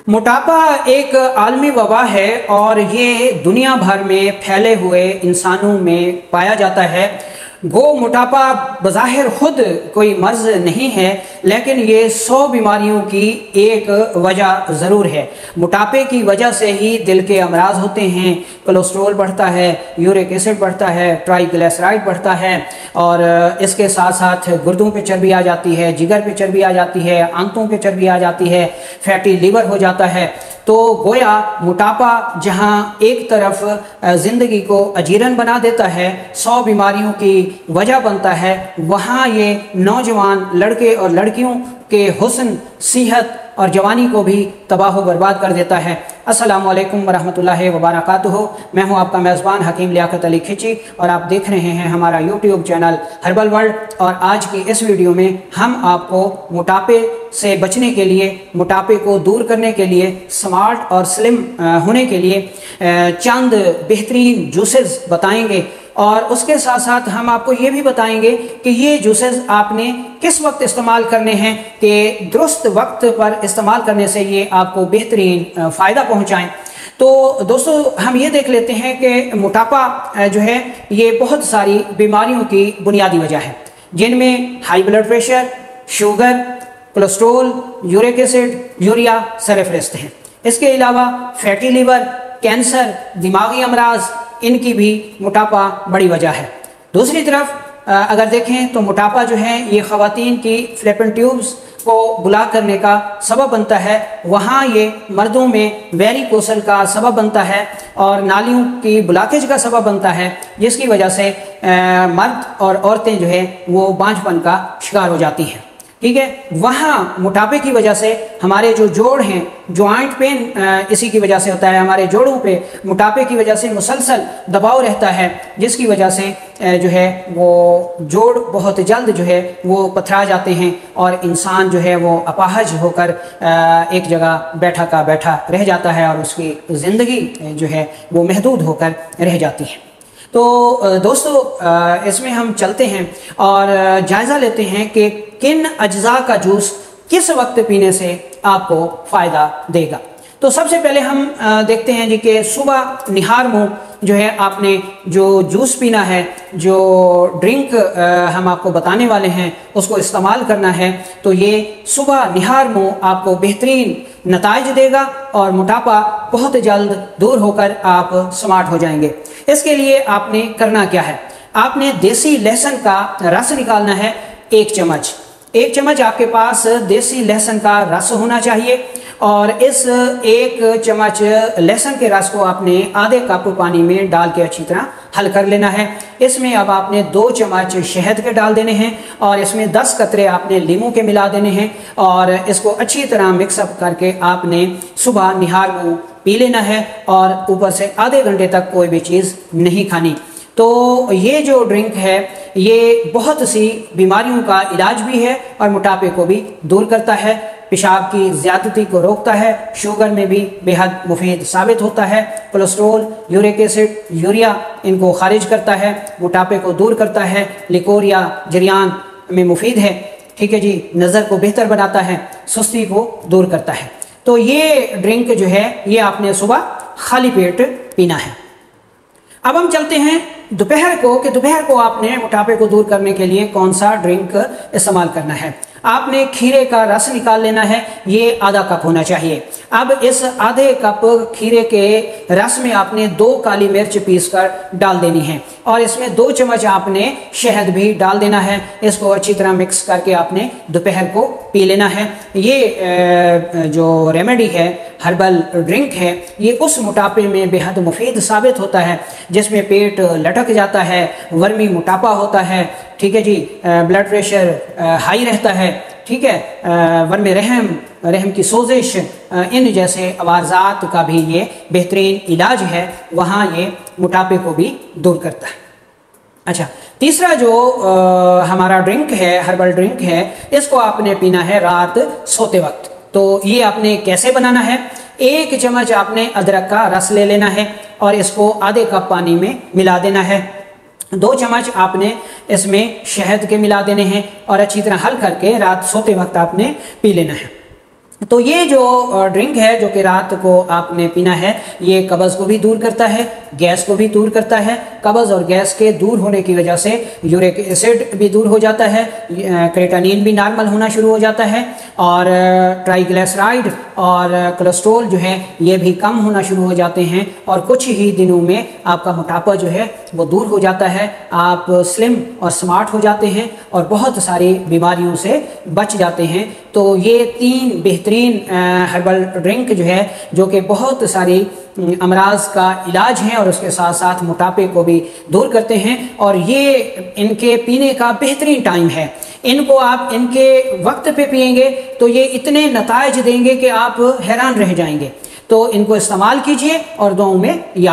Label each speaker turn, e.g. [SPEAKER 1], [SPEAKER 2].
[SPEAKER 1] मोटापा एक आलमी वबा है और ये दुनिया भर में फैले हुए इंसानों में पाया जाता है। गो मोटापा बज़ाहिर खुद कोई मर्ज़ नहीं है, लेकिन ये 100 बीमारियों की एक वजह ज़रूर है। मोटापे की वजह से ही दिल के अमराज होते हैं, कोलेस्ट्रॉल बढ़ता है, यूरिक एसिड बढ़ता है, ट्राइग्लिसराइड बढ़ता है और इसके साथ साथ गुर्दों पे चर्बी आ जाती है, जिगर पे चर्बी आ जाती है, आंतों पे चर्बी आ जाती है, फैटी लीवर हो जाता है। तो गोया मोटापा जहाँ एक तरफ ज़िंदगी को अजीरन बना देता है, 100 बीमारियों की वजह बनता है, वहाँ ये नौजवान लड़के और लड़कियों के हुस्न, सेहत और जवानी को भी तबाह बर्बाद कर देता है। अस्सलामु अलैकुम वरहमतुल्लाहि वबरकातुहू। मैं हूं आपका मेज़बान हकीम लियाकत अली खिची और आप देख रहे हैं हमारा यूट्यूब चैनल हर्बल वर्ल्ड। और आज की इस वीडियो में हम आपको मोटापे से बचने के लिए, मोटापे को दूर करने के लिए, स्मार्ट और स्लिम होने के लिए चंद बेहतरीन जूसेस बताएंगे और उसके साथ साथ हम आपको ये भी बताएंगे कि ये जूसेस आपने किस वक्त इस्तेमाल करने हैं कि दुरुस्त वक्त पर इस्तेमाल करने से ये आपको बेहतरीन फ़ायदा पहुंचाएं। तो दोस्तों, हम ये देख लेते हैं कि मोटापा जो है ये बहुत सारी बीमारियों की बुनियादी वजह है, जिनमें high blood pressure, sugar, cholesterol, uric acid, urea सरफहरिस्त हैं। इसके अलावा फैटी लीवर, कैंसर, दिमागी अमराज, इनकी भी मोटापा बड़ी वजह है। दूसरी तरफ अगर देखें तो मोटापा जो है ये ख़वातीन की फ्लैपन ट्यूब्स को ब्लॉक करने का सबब बनता है, वहाँ ये मर्दों में वेरिकोसल का सबब बनता है और नालियों की ब्लॉकेज का सबब बनता है, जिसकी वजह से मर्द और औरतें जो है वो बांझपन का शिकार हो जाती हैं। ठीक है, वहाँ मोटापे की वजह से हमारे जो जोड़ हैं, जॉइंट पेन इसी की वजह से होता है। हमारे जोड़ों पे मोटापे की वजह से मुसलसल दबाव रहता है, जिसकी वजह से जो है वो जोड़ बहुत जल्द जो है वो पथरा जाते हैं और इंसान जो है वो अपाहज होकर एक जगह बैठा का बैठा रह जाता है और उसकी ज़िंदगी जो है वो महदूद होकर रह जाती है। तो दोस्तों, इसमें हम चलते हैं और जायज़ा लेते हैं कि किन अज्जा का जूस किस वक्त पीने से आपको फ़ायदा देगा। तो सबसे पहले हम देखते हैं जी कि सुबह निहार मुँह जो है आपने जो जूस पीना है, जो ड्रिंक हम आपको बताने वाले हैं उसको इस्तेमाल करना है। तो ये सुबह निहार मुँह आपको बेहतरीन नताइज देगा और मोटापा बहुत जल्द दूर होकर आप स्मार्ट हो जाएंगे। इसके लिए आपने करना क्या है, आपने देसी लहसुन का रस निकालना है 1 चम्मच। 1 चम्मच आपके पास देसी लहसुन का रस होना चाहिए और इस 1 चम्मच लहसुन के रस को आपने आधे कप पानी में डाल के अच्छी तरह हल कर लेना है। इसमें अब आपने 2 चम्मच शहद के डाल देने हैं और इसमें 10 कतरे आपने लीमू के मिला देने हैं और इसको अच्छी तरह मिक्सअप करके आपने सुबह निहार मुँह पी लेना है और ऊपर से आधे घंटे तक कोई भी चीज़ नहीं खानी। तो ये जो ड्रिंक है ये बहुत सी बीमारियों का इलाज भी है और मोटापे को भी दूर करता है, पेशाब की ज़्यादती को रोकता है, शुगर में भी बेहद मुफीद साबित होता है, कोलेस्ट्रॉल, यूरिक एसिड, यूरिया इनको खारिज करता है, मोटापे को दूर करता है, लिकोर या जरियान में मुफीद है। ठीक है जी, नज़र को बेहतर बनाता है, सुस्ती को दूर करता है। तो ये ड्रिंक जो है ये आपने सुबह खाली पेट पीना है। अब हम चलते हैं दोपहर को कि दोपहर को आपने मोटापे को दूर करने के लिए कौन सा ड्रिंक इस्तेमाल करना है। आपने खीरे का रस निकाल लेना है, ये आधा कप होना चाहिए। अब इस आधे कप खीरे के रस में आपने 2 काली मिर्च पीस कर डाल देनी है और इसमें 2 चम्मच आपने शहद भी डाल देना है। इसको अच्छी तरह मिक्स करके आपने दोपहर को पी लेना है। ये जो रेमेडी है, हर्बल ड्रिंक है, ये उस मोटापे में बेहद मुफीद साबित होता है जिसमें पेट लटक जाता है, वर्मी मोटापा होता है। ठीक है जी, ब्लड प्रेशर हाई रहता है। ठीक है, वर्म रहम की सोजिश, इन जैसे अवाज़ात का भी ये बेहतरीन इलाज है, वहाँ ये मोटापे को भी दूर करता है। अच्छा, तीसरा जो हमारा ड्रिंक है, हर्बल ड्रिंक है, इसको आपने पीना है रात सोते वक्त। तो ये आपने कैसे बनाना है, 1 चम्मच आपने अदरक का रस ले लेना है और इसको आधे कप पानी में मिला देना है। 2 चम्मच आपने इसमें शहद के मिला देने हैं और अच्छी तरह हल करके रात सोते वक्त आपने पी लेना है। तो ये जो ड्रिंक है जो कि रात को आपने पीना है, ये कब्ज़ को भी दूर करता है, गैस को भी दूर करता है। कब्ज़ और गैस के दूर होने की वजह से यूरिक एसिड भी दूर हो जाता है, क्रेटानिन भी नॉर्मल होना शुरू हो जाता है, और ट्राइग्लिसराइड और कोलेस्ट्रॉल जो है ये भी कम होना शुरू हो जाते हैं, और कुछ ही दिनों में आपका मोटापा जो है वो दूर हो जाता है। आप स्लिम और स्मार्ट हो जाते हैं और बहुत सारी बीमारियों से बच जाते हैं। तो ये 3 बेहतरीन हर्बल ड्रिंक जो है, जो कि बहुत सारी अमराज का इलाज है और उसके साथ साथ मोटापे को भी दूर करते हैं, और ये इनके पीने का बेहतरीन टाइम है। इनको आप इनके वक्त पे पिएंगे तो ये इतने नताइज देंगे कि आप हैरान रह जाएंगे। तो इनको इस्तेमाल कीजिए और दुआओं में याद